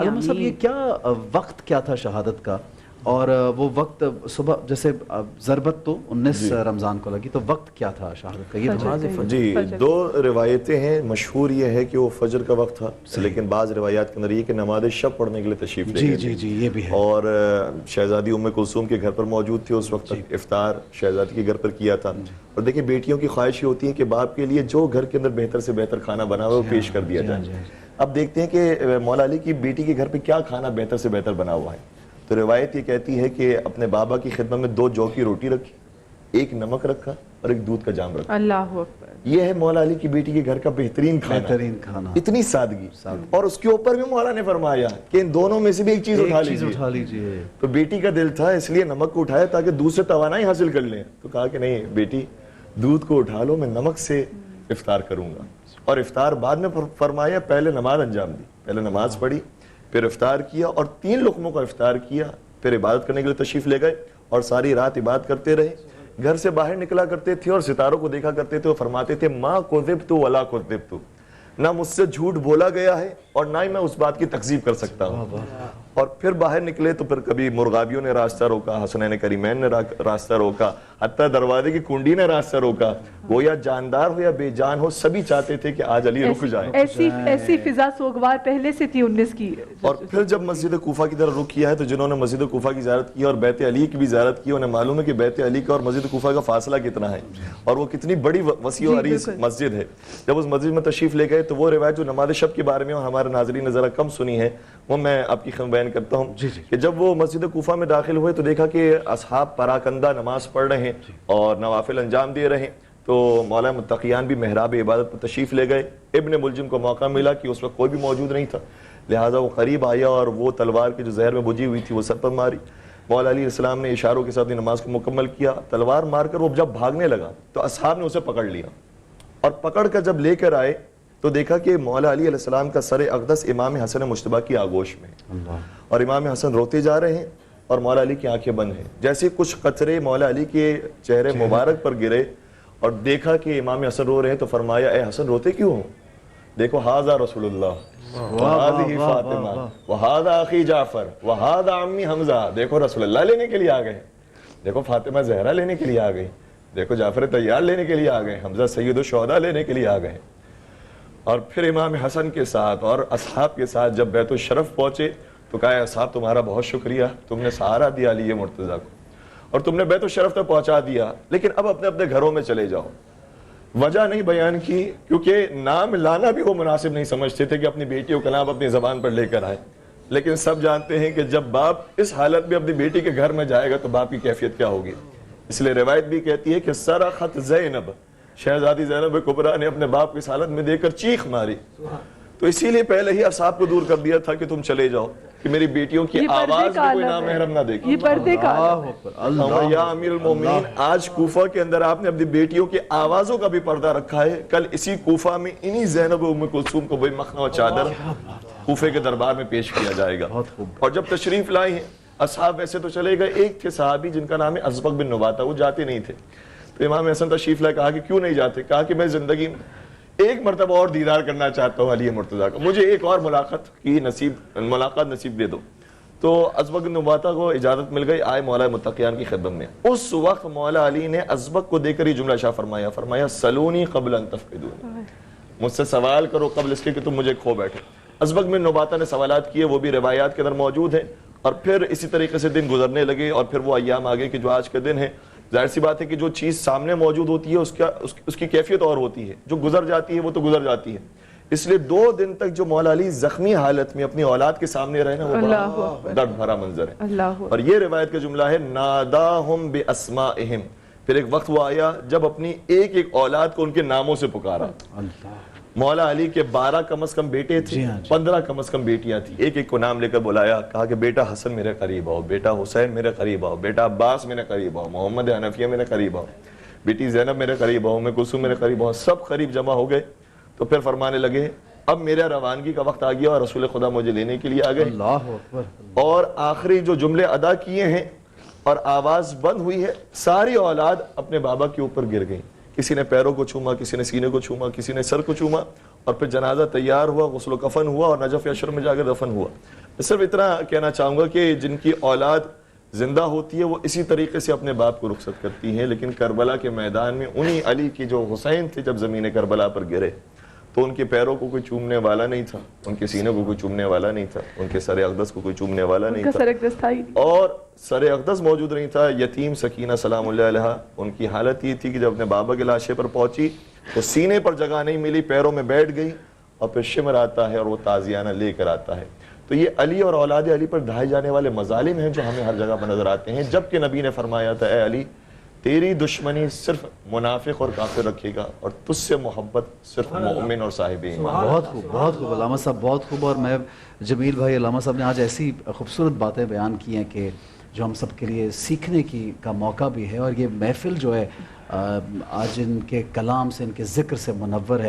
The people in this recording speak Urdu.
علامہ صاحب یہ کیا وقت کیا تھا شہادت کا، اور وہ وقت صبح جیسے ضربت تو 19 رمضان کو لگی، تو وقت کیا تھا شہادت کا؟ یہ نماز فجر؟ جی دو روایتیں ہیں، مشہور یہ ہے کہ وہ فجر کا وقت تھا، لیکن بعض روایات کے اندر یہ کہ نماز شب پڑھنے کے لیے تشریف لے گئے جی یہ بھی ہے، اور شہزادی ام کلثوم کے گھر پر موجود تھے اس وقت، افطار شہزادی کے گھر پر کیا تھا۔ اور دیکھیں بیٹیوں کی خواہش یہ ہوتی ہے کہ باپ کے لیے جو گھر کے اندر بہتر سے بہتر کھانا بنا ہوا ہے وہ پیش کر دیا جائے۔ اب دیکھتے ہیں کہ مولا علی کی بیٹی کے گھر پہ کیا کھانا بہتر سے بہتر بنا ہوا ہے۔ تو روایت یہ کہتی ہے کہ اپنے بابا کی خدمت میں 2 جو کی روٹی رکھی، 1 نمک رکھا اور 1 دودھ کا جام رکھا۔ اللہ اکبر، یہ ہے مولا علی کی بیٹی کے گھر کا بہترین کھانا، اتنی سادگی، اور اس کے اوپر بھی مولا نے فرمایا کہ ان دونوں میں سے بھی ایک چیز اٹھا لیجیے۔ تو بیٹی کا دل تھا اس لیے نمک کو اٹھایا تاکہ دودھ سے توانائی حاصل کر لیں، تو کہا کہ نہیں بیٹی دودھ کو اٹھا لو، میں نمک سے افطار کروں گا۔ اور افطار بعد میں فرمایا، پہلے نماز انجام دی، پہلے نماز پڑھی، پھر افطار کیا اور 3 لقموں کا افطار کیا، پھر عبادت کرنے کے لیے تشریف لے گئے اور ساری رات عبادت کرتے رہے۔ گھر سے باہر نکلا کرتے تھے اور ستاروں کو دیکھا کرتے تھے، اور فرماتے تھے ما کذبت ولا کذبت، نہ مجھ سے جھوٹ بولا گیا ہے اور نہ ہی میں اس بات کی تکذیب کر سکتا ہوں۔ اور پھر باہر نکلے تو پھر کبھی مرغابیوں نے راستہ روکا، حسنین کریمین نے راستہ روکا، حتیٰ دروازے کی کنڈی نے راستہ روکا۔ وہ یا جاندار ہو یا بے جان ہو، سبھی چاہتے تھے کہ آج علی رک جائیں۔ ایسی فضا سوگوار پہلے سے تھی 19 کی۔ اور پھر جب مسجد کوفہ کی طرف رخ کیا ہے تو جنہوں نے مسجد کوفہ کی زیارت کی اور بیت علی کی بھی زیارت کی، انہیں معلوم ہے کہ بیت علی کا اور مسجد کوفہ کا فاصلہ کتنا ہے اور وہ کتنی بڑی وسیع و عریض مسجد ہے۔ جب اس مسجد میں تشریف لے گئے تو وہ روایت جو نماز شب کے بارے میں اور ہمارے ناظرین نے ذرا کم سنی ہے وہ میں آپ کی خدمت بیان کرتا ہوں کہ جب وہ مسجد کوفہ میں داخل ہوئے تو دیکھا کہ اصحاب پراکندہ نماز پڑھ رہے ہیں اور نوافل انجام دے رہے ہیں، تو مولا متقیان بھی محراب عبادت پر تشریف لے گئے۔ ابن ملجم کو موقع ملا کہ اس وقت کوئی بھی موجود نہیں تھا، لہٰذا وہ قریب آیا اور وہ تلوار کی جو زہر میں بجھی ہوئی تھی وہ سر پر ماری۔ مولا علیہ السلام نے اشاروں کے ساتھ نماز کو مکمل کیا، تلوار مار کر وہ جب بھاگنے لگا تو اصحاب نے اسے پکڑ لیا، اور پکڑ کر جب لے کر آئے تو دیکھا کہ مولا علی علیہ السلام کا سر اقدس امام حسن مجتبیٰ کی آغوش میں، اور امام حسن روتے جا رہے ہیں اور مولا علی کی آنکھیں بند ہیں۔ جیسے کچھ قطرے مولا علی کے چہرے مبارک پر گرے اور دیکھا کہ امام حسن رو رہے ہیں تو فرمایا اے حسن روتے کیوں ہو؟ دیکھو ہاذا رسول اللہ وہذہ فاطمہ وہذا اخی جعفر وہذا عمی حمزہ، دیکھو رسول اللہ لینے کے لیے آ گئے، دیکھو فاطمہ زہرا لینے کے لیے آ گئی، دیکھو جعفر طیار لینے کے لیے آ گئے، حمزہ سید الشہداء لینے کے لیے آ گئے۔ اور پھر امام حسن کے ساتھ اور اصحاب کے ساتھ جب بیت الشرف پہنچے تو کہا اصحاب تمہارا بہت شکریہ، تم نے سہارا دیا علی مرتضیٰ کو اور تم نے بیت الشرف تک پہنچا دیا، لیکن اب اپنے اپنے گھروں میں چلے جاؤ۔ وجہ نہیں بیان کی کیونکہ نام لانا بھی وہ مناسب نہیں سمجھتے تھے کہ اپنی بیٹیوں کا نام اپنی زبان پر لے کر آئے، لیکن سب جانتے ہیں کہ جب باپ اس حالت میں اپنی بیٹی کے گھر میں جائے گا تو باپ کی کیفیت کیا ہوگی۔ اس لیے روایت بھی کہتی ہے کہ صرخت زینب، شہزادی زینب کبریٰ نے اپنے باپ کی اس حالت میں دیکھ کر چیخ ماری، تو اسی لیے پہلے ہی اصحاب کو دور کر دیا تھا کہ تم چلے جاؤ کہ میری بیٹیوں کی آواز بھی کوئی نامحرم نہ دیکھے۔ یہ پردے کا یا امیر المومنین، آج کوفہ کے اندر آپ نے اپنی بیٹیوں کی آوازوں کا بھی پردہ رکھا ہے، کل اسی کوفہ میں انہی زینب ام کلثوم کو بے مخنہ و چادر کوفے کے دربار میں پیش کیا جائے گا۔ اور جب تشریف لائے ہیں اصحاب ویسے تو چلے گئے، ایک تھے صحابی جن کا نام ہے ازبق بن نباتہ، وہ جاتے نہیں تھے، تو امام حسن تشریف لائے، کہا کہ کیوں نہیں جاتے؟ کہا کہ میں زندگی میں ایک مرتبہ اور دیدار کرنا چاہتا ہوں علی مرتضیٰ کا، مجھے ایک اور ملاقات نصیب دے دو۔ تو ازبق بن نباتہ کو اجازت مل گئی، آئے مولا متقیان کی خدمت میں۔ اس وقت مولا علی نے ازبق کو دیکھ کر یہ جملہ شاہ فرمایا سلونی قبل ان تفقدونی، مجھ سے سوال کرو قبل اس کے کہ تم مجھے کھو بیٹھے۔ ازبق بن نباتہ نے سوالات کیے، وہ بھی روایات کے اندر موجود ہیں، اور پھر اسی طریقے سے دن گزرنے لگے اور پھر وہ ایام آگے کہ جو آج کے دن ہے۔ ظاہر سی بات ہے کہ جو چیز سامنے موجود ہوتی ہے اس کی کیفیت اور ہوتی ہے، جو گزر جاتی ہے وہ تو گزر جاتی ہے، اس لیے 2 دن تک جو مولا علی زخمی حالت میں اپنی اولاد کے سامنے رہے نا، وہ بڑا درد بھرا منظر ہے۔ اور یہ روایت کا جملہ ہے ناداہم باسمائہم، پھر ایک وقت وہ آیا جب اپنی ایک ایک اولاد کو ان کے ناموں سے پکارا۔ مولا علی کے 12 کم از کم بیٹے تھے، 15 کم از کم بیٹیاں تھیں، ایک ایک کو نام لے کر بلایا، کہا کہ بیٹا حسن میرے قریب آؤ، بیٹا حسین میرے قریب آؤ، بیٹا عباس میرے قریب آؤ، محمد حنفیہ میرے قریب آؤ، بیٹی زینب میرے قریب آؤ، ام کلثوم میرے قریب آؤ۔ سب قریب جمع ہو گئے تو پھر فرمانے لگے اب میرا روانگی کا وقت آ گیا اور رسول خدا مجھے لینے کے لیے آ گئے، اور آخری جو جملے ادا کیے ہیں اور آواز بند ہوئی ہے، ساری اولاد اپنے بابا کے اوپر گر گئی، کسی نے پیروں کو چھوما، کسی نے سینے کو چھوما، کسی نے سر کو چھوما، اور پھر جنازہ تیار ہوا، غسل و کفن ہوا اور نجف اشر میں جا کر دفن ہوا۔ صرف اتنا کہنا چاہوں گا کہ جن کی اولاد زندہ ہوتی ہے وہ اسی طریقے سے اپنے باپ کو رخصت کرتی ہیں، لیکن کربلا کے میدان میں انہی علی کی جو حسین تھے جب زمین کربلا پر گرے تو ان کے پیروں کو کوئی چومنے والا نہیں تھا، ان کے سینے کو کوئی چومنے والا نہیں تھا، ان کے سر اقدس کو کوئی چومنے والا نہیں تھا، سر اقدس تھا ہی نہیں، اور سر اقدس موجود نہیں تھا۔ یتیم سکینہ سلام اللہ علیہا، ان کی حالت یہ تھی کہ جب اپنے بابا کے لاشے پر پہنچی تو سینے پر جگہ نہیں ملی، پیروں میں بیٹھ گئی، اور پھر شمر آتا ہے اور وہ تازیانہ لے کر آتا ہے۔ تو یہ علی اور اولاد علی پر ڈھائے جانے والے مظالم ہیں جو ہمیں ہر جگہ پر نظر آتے ہیں، جبکہ نبی نے فرمایا تھا اے علی تیری دشمنی صرف منافق اور کافر رکھے گا اور تجھ سے محبت صرف مومن اور صاحب ایمان۔ بہت خوب علامہ صاحب، بہت خوب۔ اور میں جمیل بھائی، علامہ صاحب نے آج ایسی خوبصورت باتیں بیان کی ہیں کہ جو ہم سب کے لیے سیکھنے کا موقع بھی ہے، اور یہ محفل جو ہے آج ان کے کلام سے، ان کے ذکر سے منور ہے۔